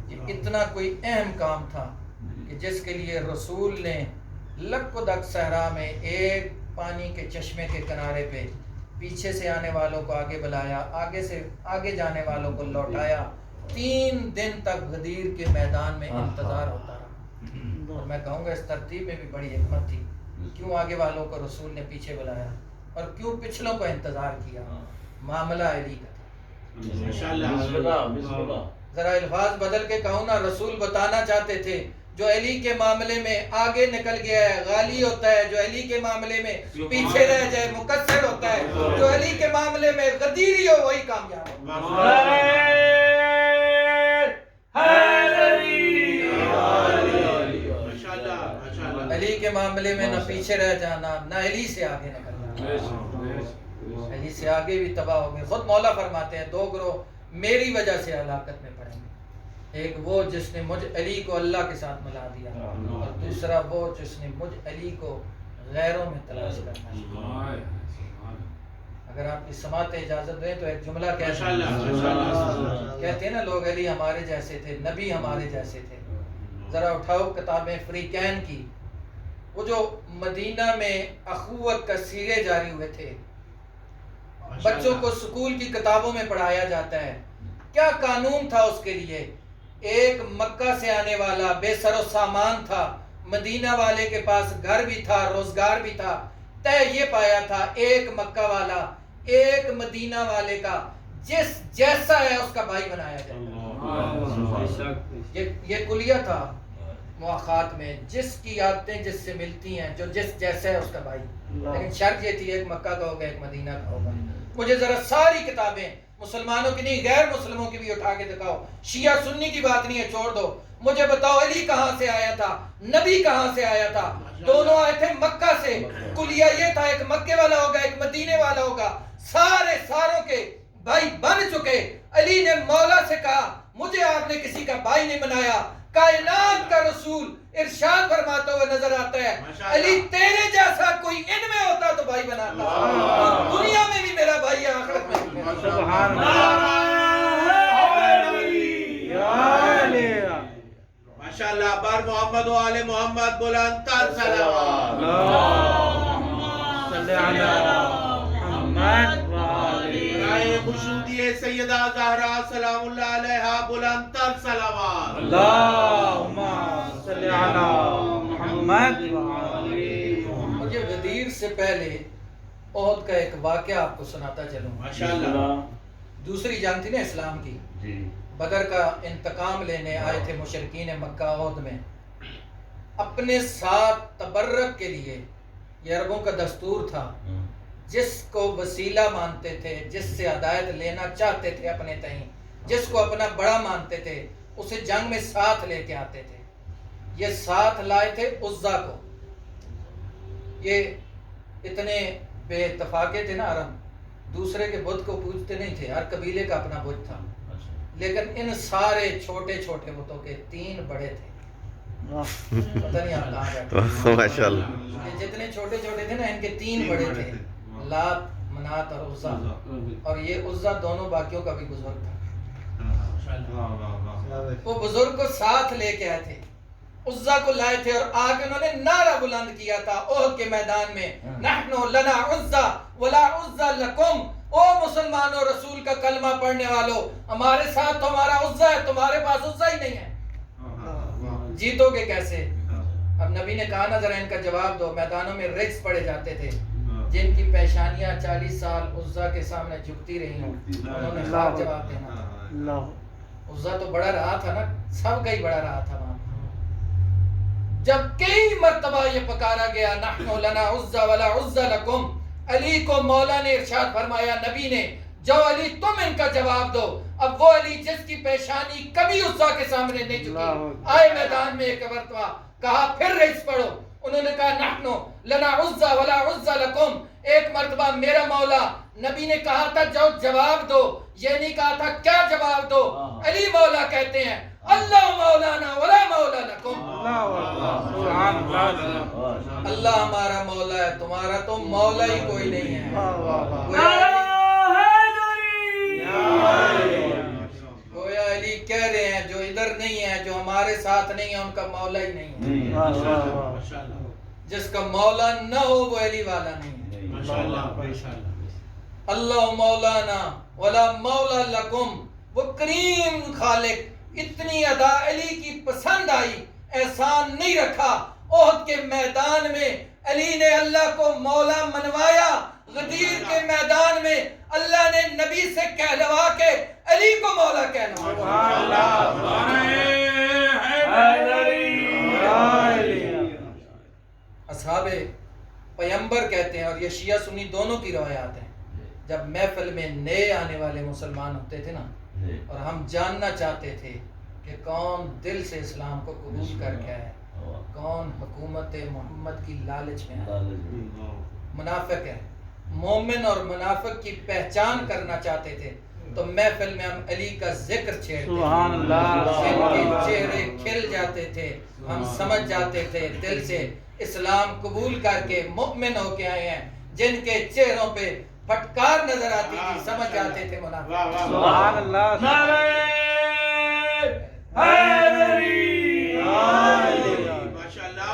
یہ اتنا کوئی اہم کام تھا کہ جس کے لیے رسول نے لک و دک صحرا میں ایک پانی کے چشمے کے کنارے پہ پیچھے سے آنے والوں کو آگے بلایا، آگے سے آگے جانے والوں کو لوٹایا، 3 دن تک غدیر کے میدان میں انتظار ہوتا رہا۔ اور میں کہوں گا اس ترتیب میں بھی بڑی حکمت تھی، کیوں آگے والوں کو رسول نے پیچھے بلایا اور کیوں پچھلوں کو انتظار کیا؟ معاملہ علی کا تھا۔ ذرا الفاظ بدل کے کہوں نا، رسول بتانا چاہتے تھے جو علی کے معاملے میں آگے نکل گیا ہے غالی ہوتا ہے، جو علی کے معاملے میں پیچھے رہ جائے مقصر ہوتا ہے، جو علی کے معاملے میں غدیری ہو وہی کامیاب ہے۔ علی کے معاملے میں نہ پیچھے رہ جانا، نہ علی سے آگے نکلنا۔ علی سے آگے بھی تباہ ہو گئے۔ خود مولا فرماتے ہیں 2 گروہ میری وجہ سے ہلاکت میں پڑیں گے، ایک وہ جس نے مجھ علی کو اللہ کے ساتھ ملا دیا، اور دوسرا وہ جس نے مجھ علی کو غیروں میں تلاش کرنا شروع۔ اگر آپ کی سماعت اجازت دیں تو ایک جملہ کہتے ہیں نا لوگ، علی ہمارے جیسے تھے، نبی ہمارے جیسے تھے۔ ذرا اٹھاؤ کتابیں فریقین کی، وہ جو مدینہ میں اخوت کا سیرے جاری ہوئے تھے، بچوں کو سکول کی کتابوں میں پڑھایا جاتا ہے، کیا قانون تھا اس کے لیے؟ ایک مکہ سے آنے والا بے سر و سامان تھا، مدینہ والے کے پاس گھر بھی تھا، روزگار بھی تھا، طے یہ پایا تھا ایک مکہ والا ایک مدینہ والے کا جس جیسا ہے اس کا بھائی بنایا جائے۔ یہ کلیہ تھا مواخات میں، جس کی عادتیں جس سے ملتی ہیں، جو جس جیسا ہے اس کا بھائی۔ لیکن شرط یہ تھی ایک مکہ کا ہوگا ایک مدینہ کا ہوگا۔ مجھے ذرا ساری کتابیں مسلمانوں کی نہیں غیر مسلموں کی بھی اٹھا کے دکھاؤ، شیعہ سنی کی بات نہیں ہے، چھوڑ دو، مجھے بتاؤ علی کہاں سے آیا تھا، نبی کہاں سے آیا تھا؟ دونوں آئے تھے مکہ سے، کلیہ یہ تھا ایک مکے والا ہوگا ایک مدینے والا ہوگا، ساروں کے بھائی بن چکے۔ علی نے مولا سے کہا مجھے آپ نے کسی کا بھائی نہیں بنایا، کائنات کا رسول ارشاد فرماتے ہوئے نظر آتا ہے علی تیرے جیسا کوئی ان میں ہوتا تو بھائی بناتا، دنیا میں بھی میرا بھائی ہے آخرت میں بھی میرا۔ سبحان اللہ، ماشاءاللہ۔ بار محمد و آل محمد بلند تر صلوات۔ اللہم صلی علی محمد و آل رائے خشودی سیدہ زہرا سلام اللہ علیہا بلند تر صلوات۔ اللہم صلی علی محمد و آل محمد۔ مجھے غدیر سے پہلے احد کا ایک واقعہ آپ کو سناتا چلوں۔ ماشاءاللہ۔ دوسری جنگ تھی نا اسلام کی، بدر کا انتقام لینے آئے تھے مشرکین مکہ احد میں، اپنے ساتھ تبرک کے لیے، یہ عربوں کا دستور تھا، جس کو وسیلہ مانتے تھے، جس سے ہدایت لینا چاہتے تھے اپنے تئیں، جس کو اپنا بڑا مانتے تھے، اسے جنگ میں ساتھ لے کے آتے تھے۔ یہ ساتھ لائے تھے عزا کو۔ یہ اتنے بے اتفاقے تھے نا عرب، دوسرے کے بت کو پوجتے نہیں تھے، ہر قبیلے کا اپنا بت تھا، لیکن ان سارے چھوٹے چھوٹے بتوں کے 3 بڑے تھے۔ پتہ نہیں آپ کہاں بیٹھے، ماشاءاللہ۔ یہ جتنے چھوٹے چھوٹے تھے نا ان کے 3 بڑے تھے، لات، منات اور عزا، اور یہ عزا دونوں باقیوں کا بھی بزرگ تھا۔ وہ بزرگ کو ساتھ لے کے آئے تھے، عزا کو لائے تھے، اور آگے انہوں نے نعرہ بلند کیا تھا احد کے میدان میں، نحنو لنا عزا ولا عزا لکم، او مسلمانوں رسول کا کلمہ پڑھنے والوں، ہمارے ساتھ تمہارا عزا ہے، تمہارے پاس عزا ہی نہیں ہے، جیتو گے کیسے؟ اب نبی نے کہا نا ذرا ان کا جواب دو۔ میدانوں میں رجز پڑے جاتے تھے، جن کی پیشانیاں 40 سال عزا کے سامنے جھکتی رہی ہوں، انہوں نے خاک جواب دینا تھا۔ عزا تو بڑا رہا تھا نا، سب کا ہی بڑا رہا تھا وہاں۔ جب کئی مرتبہ یہ پکارا گیا نحنو لنا عزا ولا عزا لکم، علی کو مولا نے ارشاد فرمایا، نبی نے، جو علی تم ان کا جواب دو۔ اب وہ علی جس کی پیشانی کبھی عزا کے سامنے نہیں جھکی، آئے میدان میں ایک مرتبہ کہا پھر رئیس پڑھو، انہوں نے کہا نحنو لنا عزا ولا عزا لکم، ایک مرتبہ میرا مولا۔ نبی نے کہا تھا جو جواب دو، یہ نہیں کہا تھا کیا جواب دو۔ علی مولا کہتے ہیں اللہ مولانا ولا مولا لکم، اللہ ہمارا مولا ہے، تمہارا تو مولا ہی کوئی نہیں ہے۔ علی کہہ رہے ہیں جو ادھر نہیں ہے، جو ہمارے ساتھ نہیں ہے، ان کا مولا ہی نہیں ہے۔ ماشاءاللہ جس کا مولا نہ ہو وہ علی والا نہیں ہے۔ ماشاءاللہ اللہ مولانا ولا مولا لکم، وہ کریم خالق، اتنی ادا علی کی پسند آئی، احسان نہیں رکھا۔ احد کے میدان میں علی نے اللہ کو مولا منوایا، غدیر کے میدان میں اللہ نے نبی سے کہلوا کے علی کو مولا کہلوایا۔ اصحاب پیمبر کہتے ہیں، اور یہ شیعہ سنی دونوں کی روایات ہیں، جب محفل میں نئے آنے والے مسلمان ہوتے تھے نا، اور ہم جاننا چاہتے تھے کہ کون دل سے اسلام کو قبول کر کے ہے، کون حکومت محمد کی لالچ میں ہے، منافق ہے، مومن اور منافق کی پہچان کرنا چاہتے تھے، تو محفل میں ہم علی کا ذکر چھیڑتے تھے، سبحان اللہ، جن کے چہرے کھل جاتے تھے، ہم سمجھ جاتے تھے دل سے اسلام قبول کر کے مومن ہو کے آئے ہیں، جن کے چہروں پہ پھٹکار نظر آتی تھی، سمجھ جاتے تھے منافق۔ سبحان اللہ،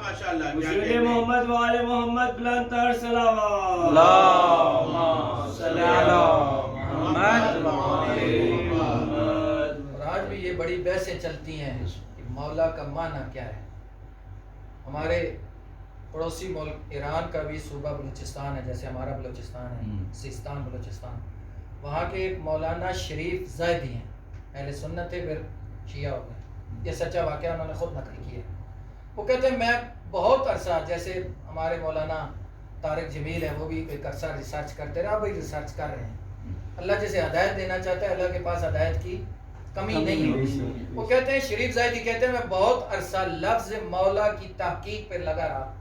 ماشاءاللہ مشیر محمد وآل محمد بلند تر صلوات۔ اللہم صلی علی محمد وآل اور آج بھی یہ بڑی بحثیں چلتی ہیں کہ مولا کا معنی کیا ہے۔ ہمارے پڑوسی ملک ایران کا بھی صوبہ بلوچستان ہے، جیسے ہمارا بلوچستان ہے، سیستان بلوچستان، وہاں کے ایک مولانا شریف زیدی ہیں، اہل سنت ہے، پھر شیعہ ہو گئے، یہ سچا واقعہ انہوں نے خود نقل کیا ہے۔ وہ کہتے ہیں میں بہت عرصہ، جیسے ہمارے مولانا طارق جمیل ہے، وہ بھی ایک عرصہ ریسرچ کرتے رہے، اب بھی ریسرچ کر رہے ہیں۔ اللہ جسے ہدایت دینا چاہتا ہے، اللہ کے پاس ہدایت کی کمی نہیں ہے۔ وہ کہتے ہیں، شریف زاہدی کہتے ہیں، میں بہت عرصہ لفظ مولا کی تحقیق پہ لگا رہا۔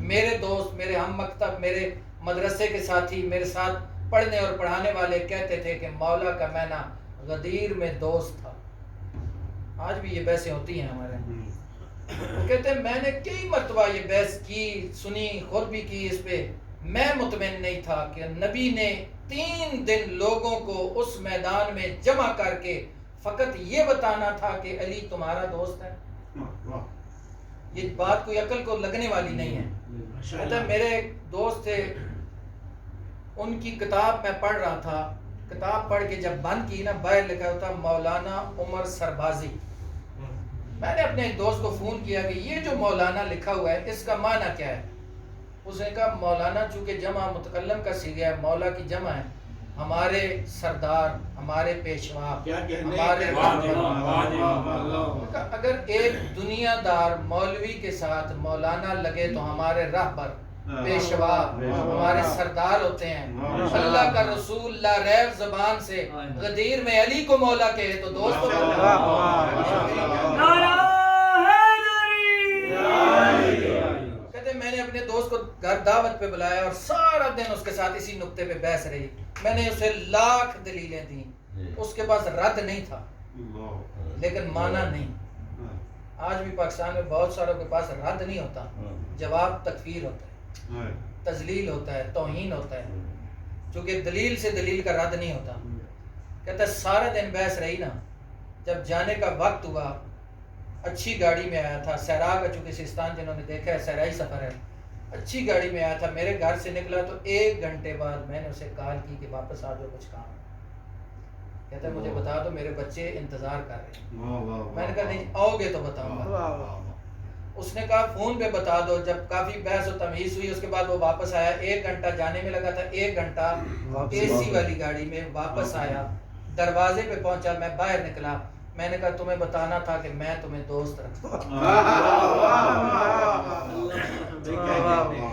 میرے دوست، میرے ہم مکتب، میرے مدرسے کے ساتھی، میرے ساتھ پڑھنے اور پڑھانے والے کہتے تھے کہ مولا کا معنی غدیر میں دوست تھا۔ آج بھی یہ بحثیں ہوتی ہیں ہمارے۔ وہ کہتے ہیں میں نے کئی مرتبہ یہ بحث کی، سنی، خود بھی کی اس پہ، میں مطمئن نہیں تھا کہ نبی نے 3 دن لوگوں کو اس میدان میں جمع کر کے فقط یہ بتانا تھا کہ علی تمہارا دوست ہے۔ یہ بات کوئی عقل کو لگنے والی نہیں ہے۔ کہتا ہے میرے ایک دوست تھے، ان کی کتاب میں پڑھ رہا تھا، کتاب پڑھ کے جب بند کی نا، باہر لکھا ہوتا مولانا عمر سربازی۔ میں نے اپنے ایک دوست کو فون کیا کہ یہ جو مولانا لکھا ہوا ہے اس کا معنی کیا ہے؟ اس نے کہا مولانا چونکہ جمع متکلم کا صیغہ ہے، مولا کی جمع ہے، ہمارے سردار، ہمارے پیشوا، ہمارے اگر ایک دنیا دار مولوی کے ساتھ مولانا لگے تو ہمارے رہبر، پیشوا، ہمارے سردار ہوتے ہیں۔ اللہ کا رسول لا ریب زبان سے غدیر میں علی کو مولا کہے تو دوست کو کہتے میں نے اپنے دوست کو گھر دعوت پہ بلایا اور سارا دن اس کے ساتھ اسی نقطے پہ بحث رہی۔ میں نے اسے لاکھ دلیلیں دی، اس کے پاس رد نہیں تھا، لیکن مانا نہیں۔ آج بھی پاکستان میں بہت ساروں کے پاس رد نہیں ہوتا، جواب تکفیر ہوتا ہے، تذلیل ہوتا ہے، توہین ہوتا ہے، چونکہ دلیل سے دلیل کا رد نہیں ہوتا۔ کہتا ہے سارا دن بحث رہی نا، جب جانے کا وقت ہوا، اچھی گاڑی میں آیا تھا، سیرا کا، چونکہ سیستان جنہوں نے دیکھا ہے سیرائی سفر ہے، اچھی گاڑی میں آیا تھا، میرے گھر سے نکلا تو 1 گھنٹے بعد میں نے اسے کال کی کہ واپس آ جاؤ، کچھ کام ہے۔ کہتا ہے مجھے بتا دو، میرے بچے انتظار کر رہے ہیں۔ میں نے کہا نہیں آؤ گے تو بتاؤں گا۔ اس نے کہا فون پہ بتا دو۔ جب کافی بحث و تمیز ہوئی اس کے بعد وہ واپس آیا، 1 گھنٹہ جانے میں لگا تھا، 1 گھنٹہ اے سی والی گاڑی میں واپس آیا، دروازے پہ پہنچا، میں باہر نکلا، میں نے کہا تمہیں بتانا تھا کہ میں تمہیں دوست رکھتا ہوں۔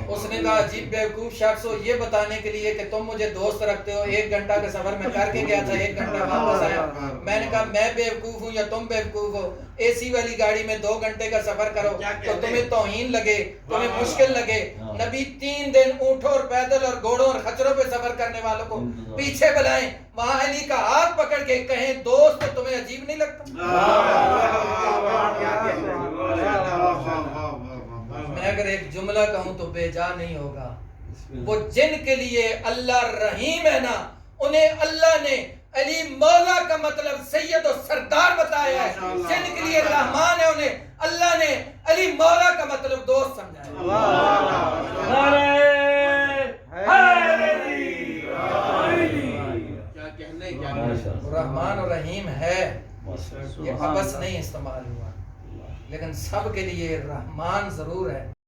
اس نے کہا عجیب بیوقوف شخص ہو، یہ بتانے کے لیے کہ تم مجھے دوست رکھتے ہو، 1 گھنٹہ کا سفر میں کر کے گیا تھا، 1 گھنٹہ واپس آیا۔ میں نے کہا میں بیوقوف ہوں یا تم بیوقوف ہو؟ اے سی والی گاڑی میں 2 گھنٹے کا سفر کرو تو تمہیں توہین لگے، تمہیں مشکل لگے؟ نبی 3 دن اونٹوں اور پیدل اور گھوڑوں اور خچروں پہ سفر کرنے والوں کو پیچھے بلائیں، وہاں علی کا ہاتھ پکڑ کے کہیں دوست، تو تمہیں عجیب نہیں لگتا؟ میں اگر ایک جملہ کہوں تو بے جا نہیں ہوگا، وہ جن کے لیے اللہ رحیم ہے نا، انہیں اللہ نے علی مولا کا مطلب سید و سردار بتایا ہے، ماشاءاللہ۔ جن کے لیے رحمان ہے انہیں اللہ نے علی مولا کا مطلب دوست سمجھا ہے۔ نعرہ حیدری کیا کہنے کیا کہنے وہ رحمان و رحیم ہے، یہ ابس نہیں استعمال ہوا، لیکن سب کے لیے رحمان ضرور ہے۔